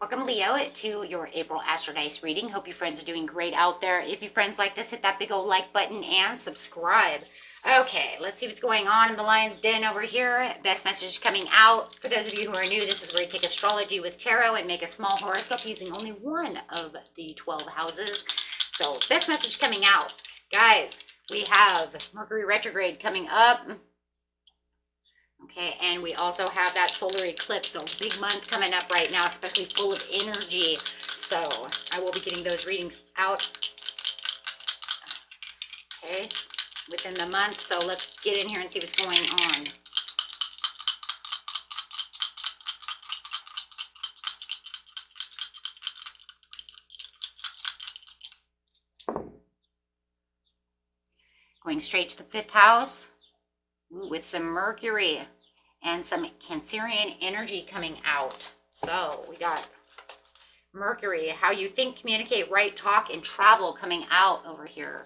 Welcome, Leo, to your April Astro Dice reading. Hope you friends are doing great out there. If you friends like this, hit that big old like button and subscribe. Okay, let's see what's going on in the Lion's Den over here. Best message coming out. For those of you who are new, this is where you take astrology with tarot and make a small horoscope using only one of the 12 houses. So, best message coming out. Guys, we have Mercury retrograde coming up. Okay, and we also have that solar eclipse, so big month coming up right now, especially full of energy. So I will be getting those readings out, okay, within the month. So let's get in here and see what's going on. Going straight to the 5th house with some Mercury and some Cancerian energy coming out. So we got Mercury, how you think, communicate, write, talk, and travel coming out over here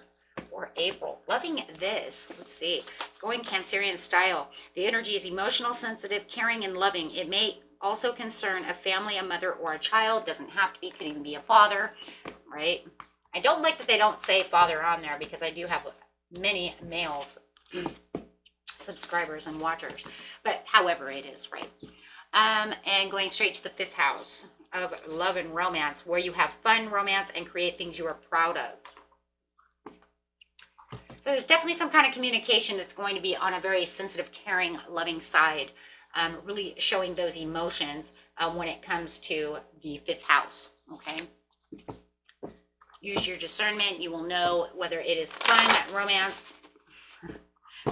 for April. Loving this. Let's see. Going Cancerian style. The energy is emotional, sensitive, caring, and loving. It may also concern a family, a mother, or a child. Doesn't have to be, could even be a father, right? I don't like that they don't say father on there because I do have many males subscribers and watchers, but however it is, right? And going straight to the 5th house of love and romance, where you have fun, romance, and create things you are proud of. So there's definitely some kind of communication that's going to be on a very sensitive, caring, loving side, really showing those emotions when it comes to the 5th house, okay? Use your discernment. You will know whether it is fun, romance,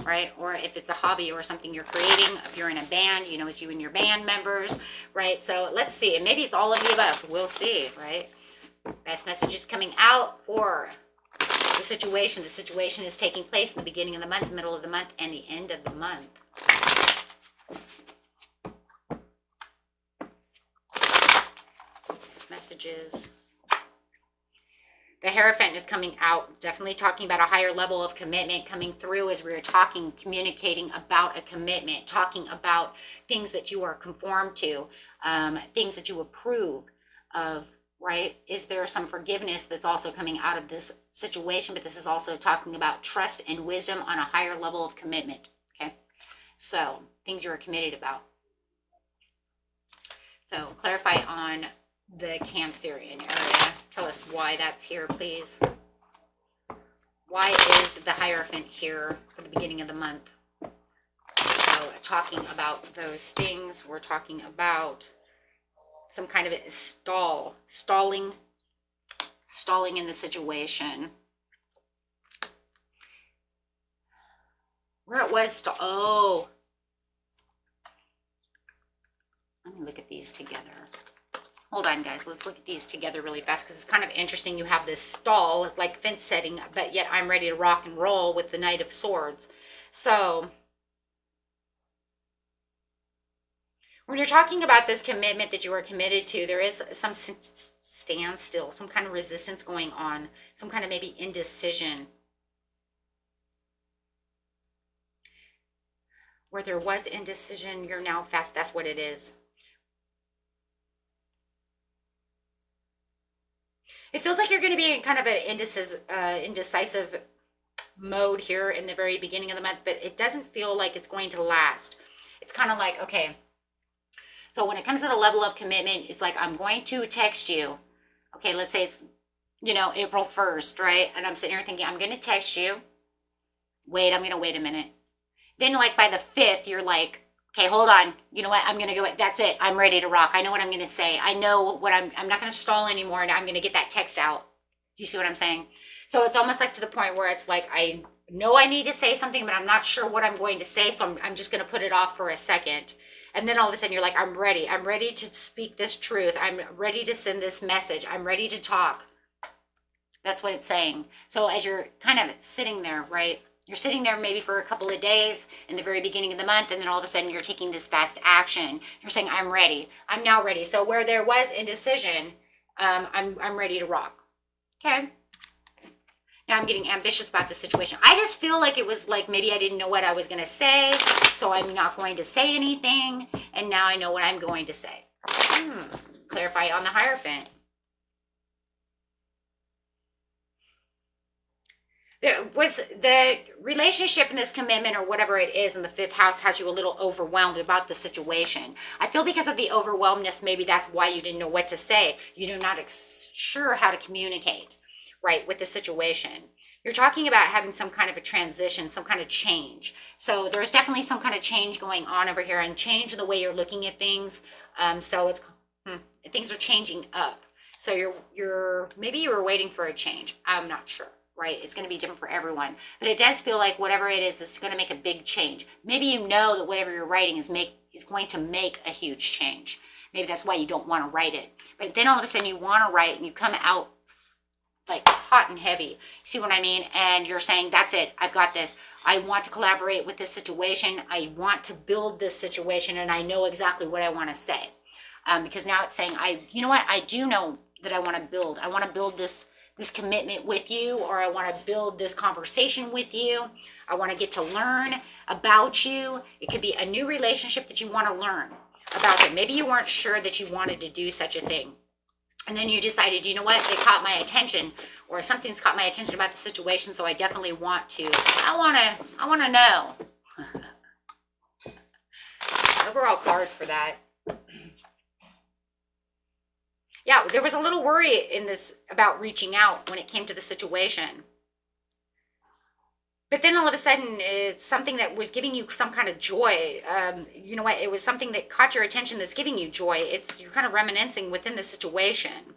right? Or if it's a hobby or something you're creating. If you're in a band, you know, it's you and your band members, right? So let's see. And maybe it's all of the above. We'll see, right? Best messages coming out for the situation. The situation is taking place in the beginning of the month, middle of the month, and the end of the month. Best messages. The Hierophant is coming out, definitely talking about a higher level of commitment coming through as we were talking, communicating about a commitment, talking about things that you are conformed to, things that you approve of, right? Is there some forgiveness that's also coming out of this situation? But this is also talking about trust and wisdom on a higher level of commitment, okay? So, things you're committed about. So, clarify on the Cancerian area. Tell us why that's here, please. Why is the Hierophant here for the beginning of the month? So talking about those things, we're talking about some kind of stalling in the situation. Where it was, oh. Let me look at these together. Hold on, guys. Let's look at these together really fast because it's kind of interesting. You have this stall, like fence setting, but yet I'm ready to rock and roll with the Knight of Swords. So, when you're talking about this commitment that you are committed to, there is some standstill, some kind of resistance going on, some kind of maybe indecision. Where there was indecision, you're now fast. That's what it is. It feels like you're going to be in kind of an indecisive mode here in the very beginning of the month, but it doesn't feel like it's going to last. It's kind of like, okay, so when it comes to the level of commitment, it's like, I'm going to text you. Okay, let's say it's, you know, April 1st, right? And I'm sitting here thinking, I'm going to text you. Wait, I'm going to wait a minute. Then like by the 5th, you're like, okay, hold on. You know what? I'm going to go. That's it. I'm ready to rock. I know what I'm going to say. I know what I'm not going to stall anymore. And I'm going to get that text out. Do you see what I'm saying? So it's almost like to the point where it's like, I know I need to say something, but I'm not sure what I'm going to say. So I'm just going to put it off for a second. And then all of a sudden you're like, I'm ready. I'm ready to speak this truth. I'm ready to send this message. I'm ready to talk. That's what it's saying. So as you're kind of sitting there, right? You're sitting there maybe for a couple of days in the very beginning of the month, and then all of a sudden you're taking this fast action. You're saying, I'm ready. I'm now ready. So where there was indecision, I'm ready to rock. Okay? Now I'm getting ambitious about the situation. I just feel like it was like maybe I didn't know what I was going to say, so I'm not going to say anything, and now I know what I'm going to say. clarify on the Hierophant. Was the relationship and this commitment or whatever it is in the 5th house has you a little overwhelmed about the situation. I feel because of the overwhelmedness, maybe that's why you didn't know what to say. You're not sure how to communicate, right, with the situation. You're talking about having some kind of a transition, some kind of change. So there's definitely some kind of change going on over here, and change in the way you're looking at things. So it's things are changing up. So maybe you were waiting for a change. I'm not sure. Right? It's going to be different for everyone. But it does feel like whatever it is, it's going to make a big change. Maybe you know that whatever you're writing is going to make a huge change. Maybe that's why you don't want to write it. But then all of a sudden you want to write and you come out like hot and heavy. See what I mean? And you're saying, that's it. I've got this. I want to collaborate with this situation. I want to build this situation, and I know exactly what I want to say. Because now it's saying, you know what? I do know that I want to build. I want to build this commitment with you, or I want to build this conversation with you. I want to get to learn about you. It could be a new relationship that you want to learn about it. Maybe you weren't sure that you wanted to do such a thing. And then you decided, you know what, it caught my attention, or something's caught my attention about the situation, so I definitely want to. I want to know. Overall card for that. Yeah, there was a little worry in this about reaching out when it came to the situation. But then all of a sudden, it's something that was giving you some kind of joy. You know what? It was something that caught your attention that's giving you joy. You're kind of reminiscing within the situation.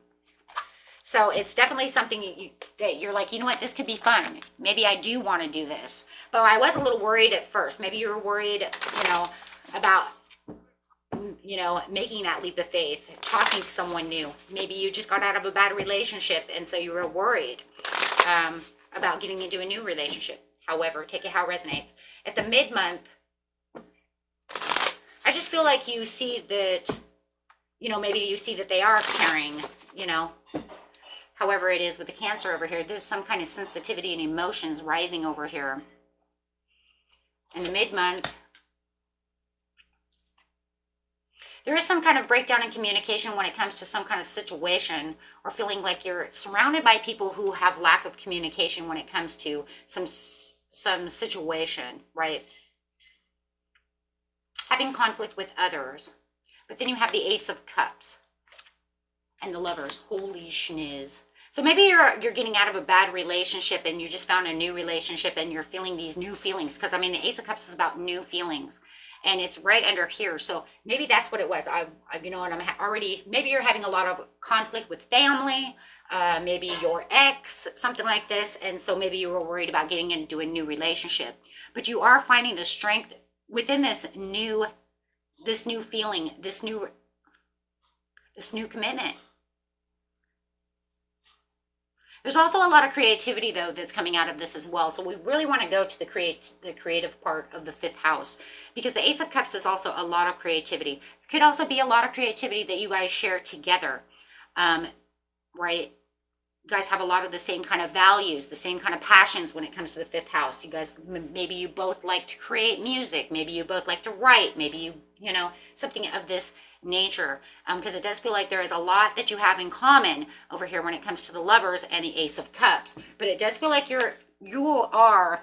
So it's definitely something that you're like, you know what? This could be fun. Maybe I do want to do this. But I was a little worried at first. Maybe you were worried, about making that leap of faith, talking to someone new. Maybe you just got out of a bad relationship, and so you were worried about getting into a new relationship. However, take it how it resonates. At the mid-month, I just feel like you see that, maybe you see that they are caring, however it is with the Cancer over here. There's some kind of sensitivity and emotions rising over here. In the mid-month, there is some kind of breakdown in communication when it comes to some kind of situation, or feeling like you're surrounded by people who have lack of communication when it comes to some situation, right? Having conflict with others. But then you have the Ace of Cups and the Lovers. Holy schniz. So maybe you're getting out of a bad relationship and you just found a new relationship and you're feeling these new feelings. Because, the Ace of Cups is about new feelings. And it's right under here. So maybe that's what it was. Maybe you're having a lot of conflict with family, maybe your ex, something like this. And so maybe you were worried about getting into a new relationship. But you are finding the strength within this new feeling, this new commitment. There's also a lot of creativity, though, that's coming out of this as well. So we really want to go to the creative part of the 5th house, because the Ace of Cups is also a lot of creativity. It could also be a lot of creativity that you guys share together, right? You guys have a lot of the same kind of values, the same kind of passions when it comes to the 5th house. You guys, maybe you both like to create music. Maybe you both like to write. Maybe something of this nature, because it does feel like there is a lot that you have in common over here when it comes to the Lovers and the Ace of Cups. But it does feel like you are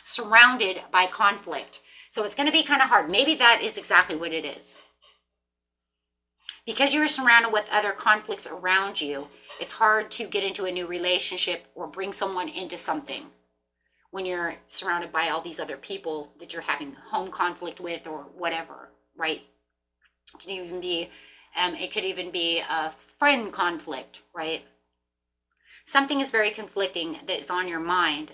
surrounded by conflict. So it's going to be kind of hard. Maybe that is exactly what it is. Because you're surrounded with other conflicts around you, it's hard to get into a new relationship or bring someone into something when you're surrounded by all these other people that you're having home conflict with or whatever, right? It could even be a friend conflict, right? Something is very conflicting that is on your mind.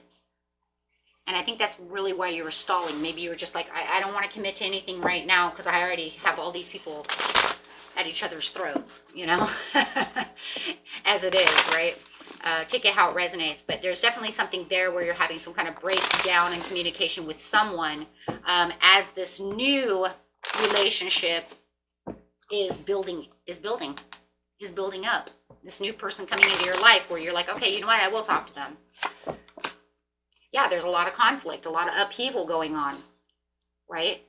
And I think that's really why you were stalling. Maybe you were just like, I don't want to commit to anything right now because I already have all these people at each other's throats, as it is, right? Take it how it resonates. But there's definitely something there where you're having some kind of breakdown in communication with someone as this new relationship is building up. This new person coming into your life where you're like, okay, you know what, I will talk to them. Yeah, there's a lot of conflict, a lot of upheaval going on, right?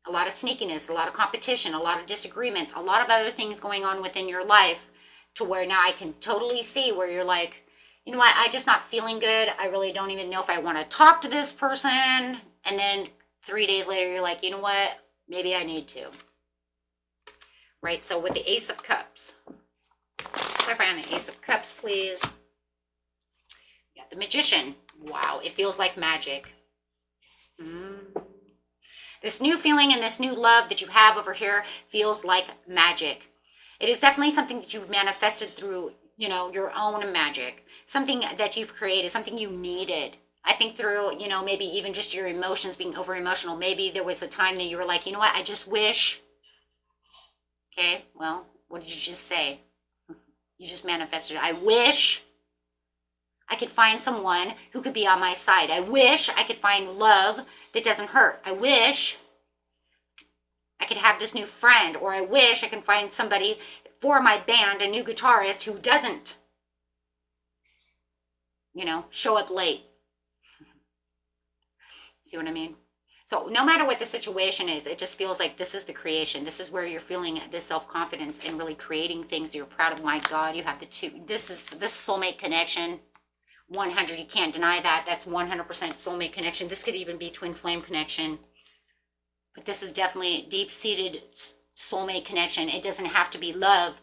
a lot of sneakiness, a lot of competition, a lot of disagreements, a lot of other things going on within your life, to where now I can totally see where you're like, you know what, I just not feeling good. I really don't even know if I want to talk to this person. And then 3 days later, you're like, you know what, maybe I need to. Right? So with the Ace of Cups, clarify on the Ace of Cups, please. You got the Magician. Wow, it feels like magic. This new feeling and this new love that you have over here feels like magic. It is definitely something that you've manifested through, you know, your own magic. Something that you've created, something you needed. I think through, you know, maybe even just your emotions being over emotional. Maybe there was a time that you were like, you know what, I just wish. Okay, well, what did you just say? You just manifested. I wish I could find someone who could be on my side. I wish I could find love that doesn't hurt. I wish I could have this new friend, or I wish I can find somebody for my band, a new guitarist who doesn't, you know, show up late. See what I mean? So no matter what the situation is, it just feels like this is the creation. This is where you're feeling this self-confidence and really creating things you're proud of. My God, you have the two. This soulmate connection. 100, you can't deny that. That's 100% soulmate connection. This could even be twin flame connection. But this is definitely deep-seated soulmate connection. It doesn't have to be love.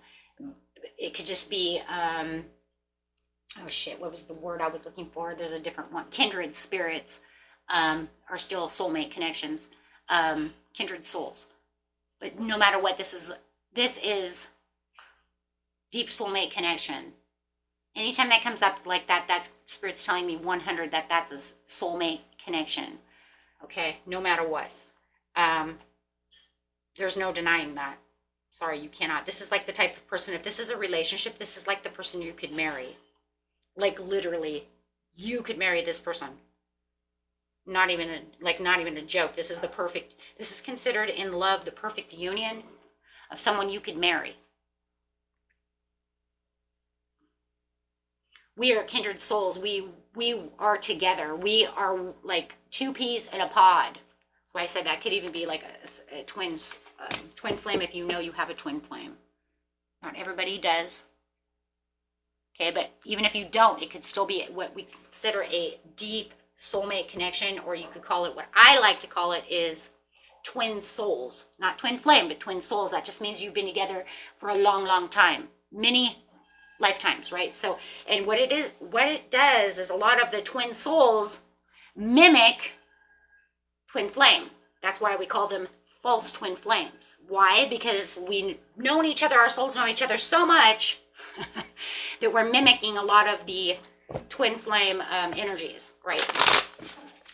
It could just be, oh shit, what was the word I was looking for? There's a different one. Kindred spirits are still soulmate connections. Kindred souls. But no matter what, this is deep soulmate connection. Anytime that comes up like that, that's Spirit's telling me 100 that that's a soulmate connection. Okay, no matter what. There's no denying that. Sorry, you cannot. This is like the type of person, if this is a relationship, this is like the person you could marry. Like literally, you could marry this person. Not even a joke. This is considered in love the perfect union of someone you could marry. We are kindred souls. We are together. We are like two peas in a pod. That's why I said that could even be like a twin flame if you know you have a twin flame. Not everybody does. Okay, but even if you don't, it could still be what we consider a deep soulmate connection, or you could call it, what I like to call it is twin souls. Not twin flame, but twin souls. That just means you've been together for a long, long time. Many lifetimes, right? So, and what it does is a lot of the twin souls mimic twin flame. That's why we call them false twin flames. Why? Because we known each other, our souls know each other so much that we're mimicking a lot of the twin flame energies, right?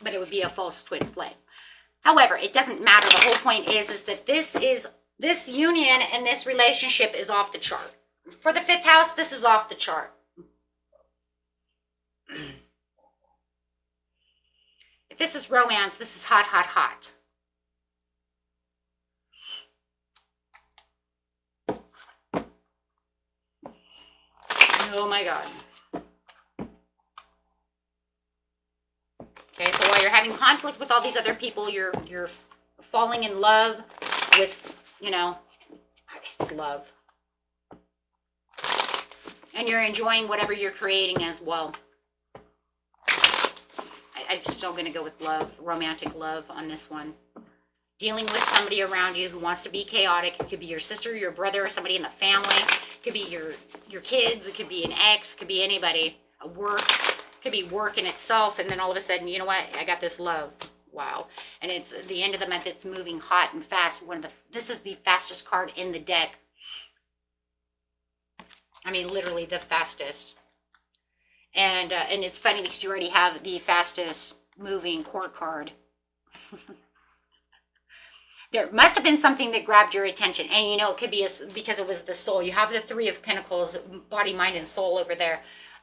But it would be a false twin flame. However, it doesn't matter. The whole point is that this union and this relationship is off the chart. For the 5th house, this is off the chart. If this is romance, this is hot, hot, hot. Oh my God. Okay, so while you're having conflict with all these other people, you're falling in love with, you know, it's love. And you're enjoying whatever you're creating as well. I'm still going to go with love, romantic love on this one. Dealing with somebody around you who wants to be chaotic. It could be your sister, your brother, somebody in the family. It could be your kids. It could be an ex. It could be anybody. A work. It could be work in itself. And then all of a sudden, you know what? I got this love. Wow. And it's the end of the month. It's moving hot and fast. This is the fastest card in the deck. I mean, literally the fastest. And it's funny because you already have the fastest moving court card. There must have been something that grabbed your attention. And, you know, it could be because it was the soul. You have the 3 of Pentacles, body, mind, and soul over there.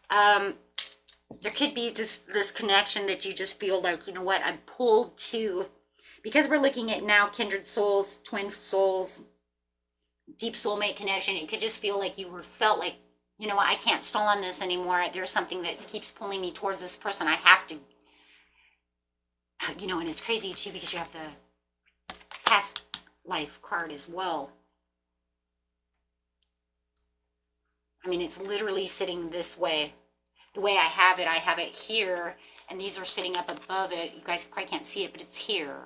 There could be just this connection that you just feel like, you know what, I'm pulled to. Because we're looking at now kindred souls, twin souls, deep soulmate connection. It could just feel like felt like, you know what, I can't stall on this anymore. There's something that keeps pulling me towards this person. I have to, you know, and it's crazy too because you have the past life card as well. I mean, it's literally sitting this way. The way I have it here, and these are sitting up above it. You guys probably can't see it, but it's here.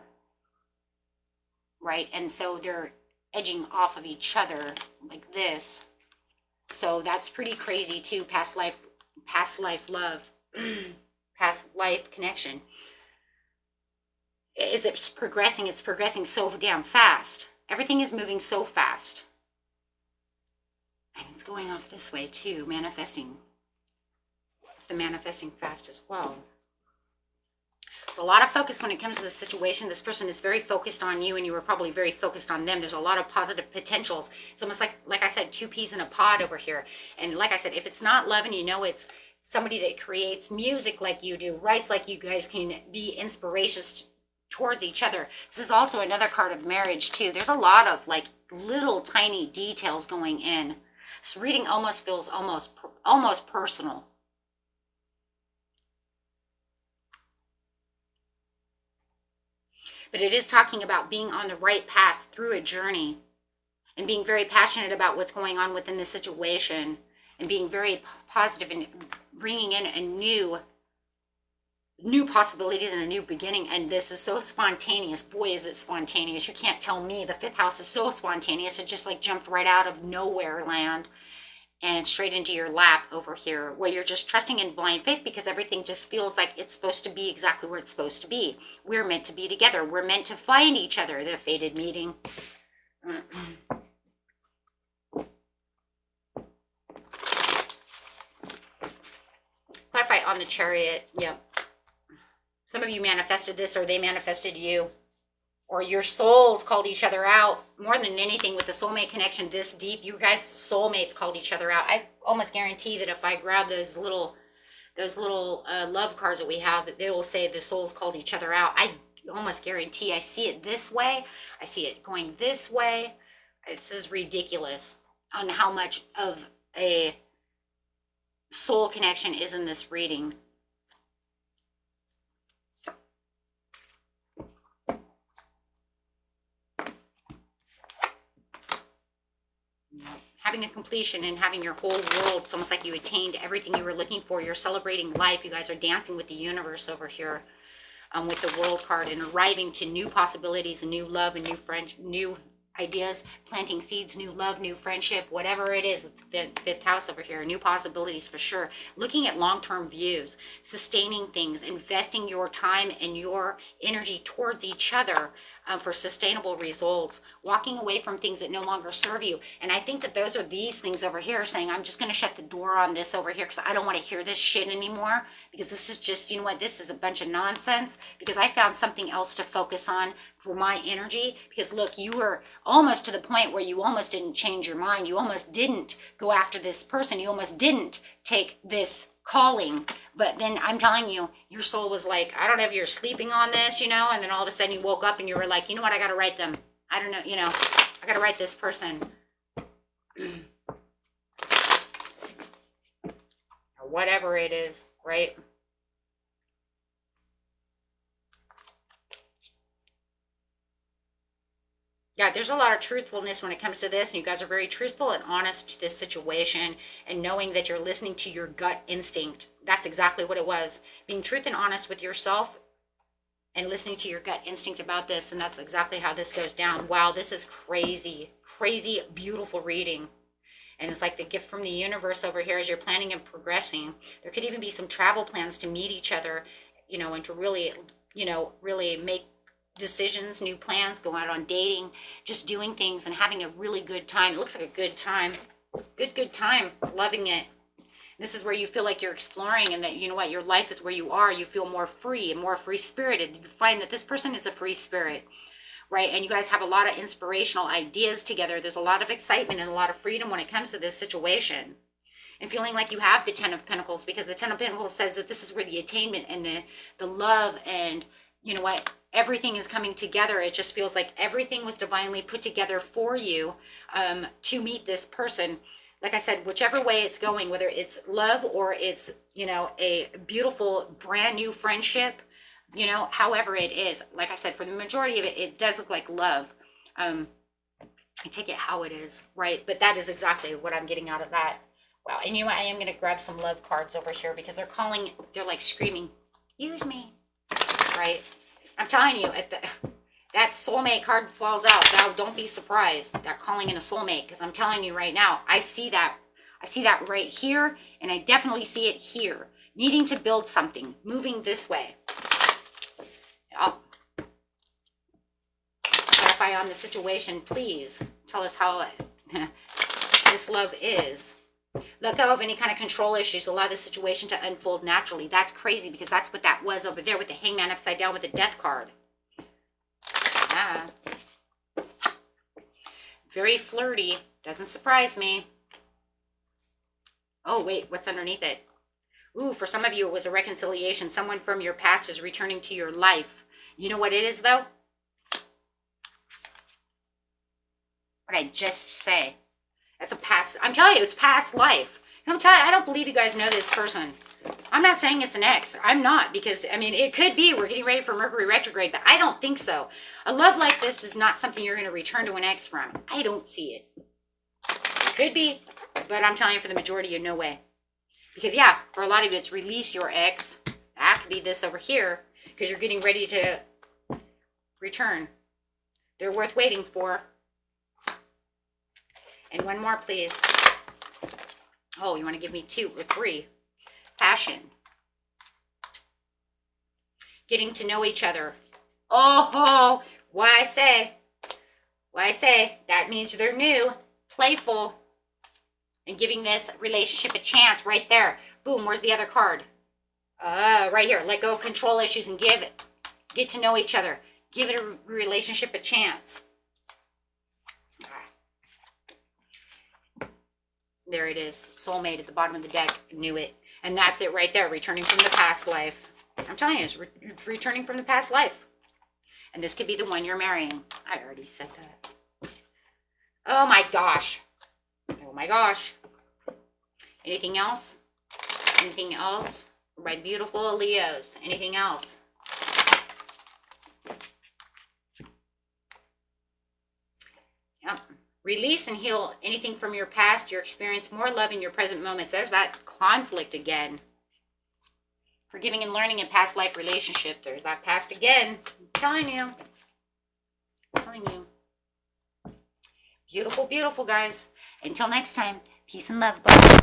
Right? And so they're edging off of each other like this. So that's pretty crazy too. Past life love, past life connection. As it's progressing so damn fast. Everything is moving so fast. And it's going off this way too, manifesting. The manifesting fast as well. So a lot of focus when it comes to the situation. This person is very focused on you, and you were probably very focused on them. There's a lot of positive potentials. It's almost like I said, two peas in a pod over here. And like I said, if it's not love and you know it's somebody that creates music like you do, writes like you guys, can be inspirations towards each other. This is also another card of marriage too. There's a lot of like little tiny details going in. This reading almost feels almost personal. But it is talking about being on the right path through a journey and being very passionate about what's going on within the situation and being very positive and bringing in a new possibilities and a new beginning. And this is so spontaneous. Boy, is it spontaneous. You can't tell me. The fifth house is so spontaneous. It just like jumped right out of nowhere land and straight into your lap over here, where you're just trusting in blind faith because everything just feels like it's supposed to be exactly where it's supposed to be. We're meant to be together. We're meant to find each other. The fated meeting. Clarify on the Chariot. Yep. Some of you manifested this, or they manifested you. Or your souls called each other out. More than anything, with the soulmate connection this deep, you guys soulmates called each other out. I almost guarantee that if I grab those little love cards that we have, that they will say the souls called each other out. I almost guarantee. I see it this way. I see it going this way. This is ridiculous on how much of a soul connection is in this reading. Having a completion and having your whole world, it's almost like you attained everything you were looking for. You're celebrating life. You guys are dancing with the universe over here with the world card, and arriving to new possibilities and new love and new friendship, new ideas, planting seeds, new love, new friendship, whatever it is. The fifth house over here, new possibilities for sure. Looking at long-term views, sustaining things, investing your time and your energy towards each other for sustainable results, walking away from things that no longer serve you. And I think that those are these things over here saying, I'm just going to shut the door on this over here because I don't want to hear this shit anymore, because this is just, you know what, this is a bunch of nonsense, because I found something else to focus on for my energy. Because look, you were almost to the point where you almost didn't change your mind. You almost didn't go after this person. You almost didn't take this calling. But then I'm telling you, your soul was like, I don't know if you're sleeping on this, you know, and then all of a sudden you woke up and you were like, you know what, I got to write them. I don't know, you know, I got to write this person. Or whatever it is, right? Yeah, there's a lot of truthfulness when it comes to this, and you guys are very truthful and honest to this situation, and knowing that you're listening to your gut instinct. That's exactly what it was. Being truth and honest with yourself and listening to your gut instinct about this, and that's exactly how this goes down. Wow, this is crazy, crazy, beautiful reading. And it's like the gift from the universe over here as you're planning and progressing. There could even be some travel plans to meet each other, you know, and to really, you know, really make decisions, new plans, go out on dating, just doing things and having a really good time. It looks like a good time. Good time. Loving it. This is where you feel like you're exploring, and that, you know what, your life is where you are. You feel more free and more free spirited. You find that this person is a free spirit, right? And you guys have a lot of inspirational ideas together. There's a lot of excitement and a lot of freedom when it comes to this situation. And feeling like you have the Ten of Pentacles, because the Ten of Pentacles says that this is where the attainment and the love and, you know what, everything is coming together. It just feels like everything was divinely put together for you to meet this person. Like I said, whichever way it's going, whether it's love or it's, you know, a beautiful brand new friendship, you know, however it is. Like I said, for the majority of it, it does look like love. I take it how it is, right? But that is exactly what I'm getting out of that. Wow. And you know what? I am going to grab some love cards over here because they're calling, they're like screaming, use me, right? I'm telling you, if that soulmate card falls out, now don't be surprised. That calling in a soulmate, because I'm telling you right now, I see that right here, and I definitely see it here. Needing to build something, moving this way. I'll clarify on the situation, please. Tell us how this love is. Let go of any kind of control issues. Allow the situation to unfold naturally. That's crazy because that's what that was over there with the hangman upside down with the death card. Yeah. Very flirty. Doesn't surprise me. Oh, wait. What's underneath it? Ooh, for some of you, it was a reconciliation. Someone from your past is returning to your life. You know what it is, though? What did I just say? That's a past. I'm telling you, it's past life. I'm telling you, I don't believe you guys know this person. I'm not saying it's an ex. I'm not, because, I mean, it could be. We're getting ready for Mercury retrograde, but I don't think so. A love like this is not something you're going to return to an ex from. I don't see it. It could be, but I'm telling you, for the majority, you no way. Because, yeah, for a lot of you, it's release your ex. That could be this over here, because you're getting ready to return. They're worth waiting for. And one more, please. Oh, you want to give me 2 or 3? Passion. Getting to know each other. Oh, why I say, that means they're new, playful, and giving this relationship a chance right there. Boom, where's the other card? Right here. Let go of control issues and get to know each other. Give it a relationship a chance. There it is. Soulmate at the bottom of the deck. Knew it. And that's it right there. Returning from the past life. I'm telling you, it's returning from the past life. And this could be the one you're marrying. I already said that. Oh my gosh. Oh my gosh. Anything else? Anything else? My beautiful Leos. Anything else? Yep. Release and heal anything from your past. You experience more love in your present moments. There's that conflict again. Forgiving and learning in past life relationship. There's that past again. I'm telling you. I'm telling you. Beautiful, beautiful, guys. Until next time, peace and love. Bye.